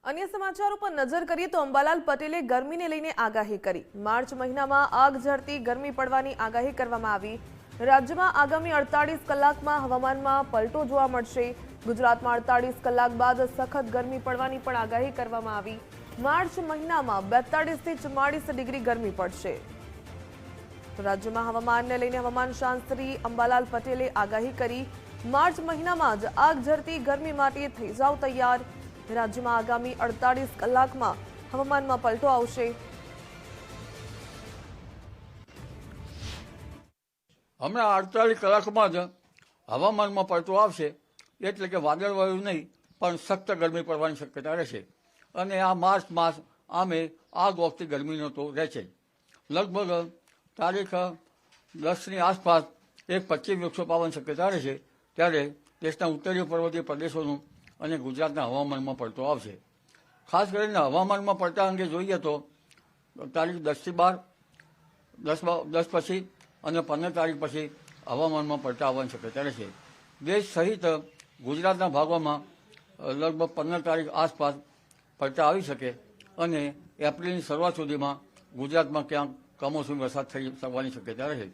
अन्य समाचारों पर नजर करिए तो अंबालाल पटेले गर्मीने लईने आगाही करी। मार्च महीनामां आग झरती गर्मी પડવાની આગાહી કરવામાં આવી। રાજ્યમાં આગામી 48 કલાકમાં હવામાનમાં પલટો જોવા મળશે। ગુજરાતમાં 48 કલાક બાદ સખત ગરમી પડવાની પણ આગાહી કરવામાં આવી। માર્ચ મહિનામાં 42 થી 44 ડિગ્રી ગરમી પડશે। રાજ્યમાં હવામાનને લઈને હવામાન શાસ્ત્રી અંબાલાલ પટેલે આગાહી કરી। માર્ચ મહિનામાં જ આગ ઝરતી ગરમી માટે થઈ જાવ તૈયાર। રાજ્યમાં આગામી 48 કલાકમાં હવામાનમાં પલટો આવશે। હમણાં 48 કલાકમાં જ હવામાનમાં પલટો આવશે, એટલે કે વાદળવાયું નહીં પણ સખ્ત ગરમી પડવાની શક્યતા રહેશે। અને આ માર્ચ માસ આમે આગ વખતે ગરમીનો તો રહેશે। લગભગ તારીખ 10ની આસપાસ 125 વૃક્ષો પાવાની શક્યતા રહેશે। ત્યારે દેશના ઉત્તરીય પર્વતીય પ્રદેશોનું અને ગુજરાતના હવામાનમાં પલટો આવશે। ખાસ કરીને હવામાનમાં પલટા અંગે જોઈએ તો તારીખ 10થી 12, 10 પછી અને 15 તારીખ પછી હવામાનમાં પલટા આવવાની શક્યતા રહેશે। દેશ સહિત ગુજરાતના ભાગોમાં લગભગ 15 તારીખ આસપાસ પલટા આવી શકે અને એપ્રિલની શરૂઆત સુધીમાં ગુજરાતમાં ક્યાંક કમોસમી વરસાદ થઈ શકવાની શક્યતા રહેશે।